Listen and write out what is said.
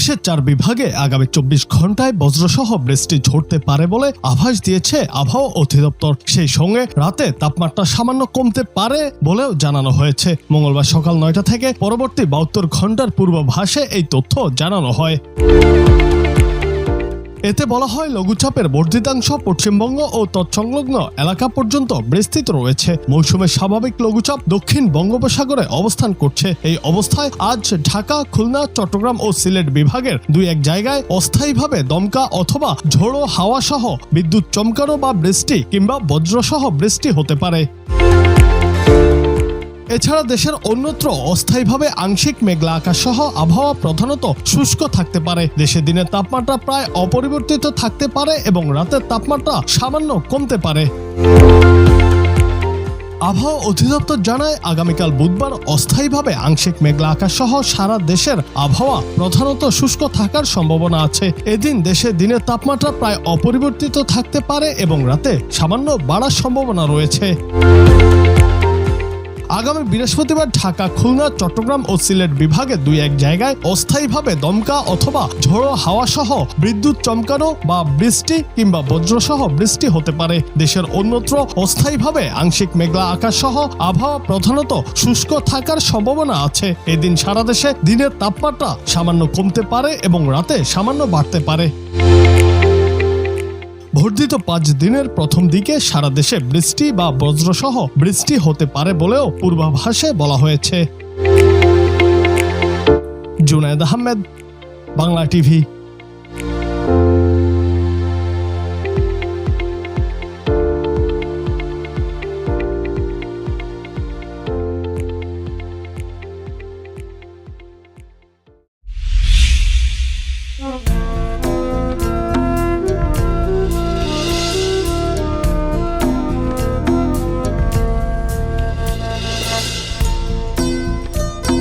দেশের 4 বিভাগে আগামী 24 ঘন্টায় বজ্রসহ বৃষ্টি ঝরতে পারে বলে আভাস দিয়েছে আবহাওয়া অধিদপ্তর। সেই সঙ্গে রাতে তাপমাত্রা সামান্য কমতে পারে বলেও জানানো হয়েছে। মঙ্গলবার সকাল 9টা থেকে পরবর্তী 72 ঘন্টার পূর্বাভাসে এই তথ্য জানানো হয়। এতে বলা হয়, লঘুচাপের বর্ধিতাংশ পশ্চিমবঙ্গ ও তৎসংলগ্ন এলাকা পর্যন্ত বিস্তৃত রয়েছে। মৌসুমের স্বাভাবিক লঘুচাপ দক্ষিণ বঙ্গোপসাগরে অবস্থান করছে। এই অবস্থায় আজ ঢাকা, খুলনা, চট্টগ্রাম ও সিলেট বিভাগের 2-1 জায়গায় অস্থায়ীভাবে দমকা অথবা ঝোড়ো হাওয়া সহ বিদ্যুৎ চমকানো বা বৃষ্টি কিংবা বজ্রসহ বৃষ্টি হতে পারে। এছাড়া দেশের অন্যত্র অস্থায়ীভাবে আংশিক মেঘলা আকাশ সহ আবহাওয়া প্রধানত শুষ্ক থাকতে পারে। দেশে দিনের তাপমাত্রা প্রায় অপরিবর্তিত থাকতে পারে এবং রাতের তাপমাত্রা সামান্য কমতে পারে। আবহাওয়া অধিদপ্তর জানায়, আগামীকাল বুধবার অস্থায়ীভাবে আংশিক মেঘলা আকাশ সহ সারা দেশের আবহাওয়া প্রধানত শুষ্ক থাকার সম্ভাবনা আছে। এদিন দেশে দিনের তাপমাত্রা প্রায় অপরিবর্তিত থাকতে পারে এবং রাতে সামান্য বাড়ার সম্ভাবনা রয়েছে। আগামী বৃহস্পতিবার ঢাকা, খুলনা, চট্টগ্রাম ও সিলেট বিভাগে 2-1 জায়গায় অস্থায়ীভাবে দমকা অথবা ঝোড়ো হাওয়া সহ বিদ্যুৎ চমকানো বা বৃষ্টি কিংবা বজ্রসহ বৃষ্টি হতে পারে। দেশের অন্যত্র অস্থায়ীভাবে আংশিক মেঘলা আকাশ সহ আবহাওয়া প্রধানত শুষ্ক থাকার সম্ভাবনা আছে। এদিন সারা দেশে দিনের তাপমাত্রা সামান্য কমতে পারে এবং রাতে সামান্য বাড়তে পারে। বর্ধিত 5 দিনের প্রথম দিকে সারা দেশে বৃষ্টি বা বজ্রসহ বৃষ্টি হতে পারে বলেও পূর্বাভাসে বলা হয়েছে। জুনায়েদ আহমেদ, বাংলা টিভি।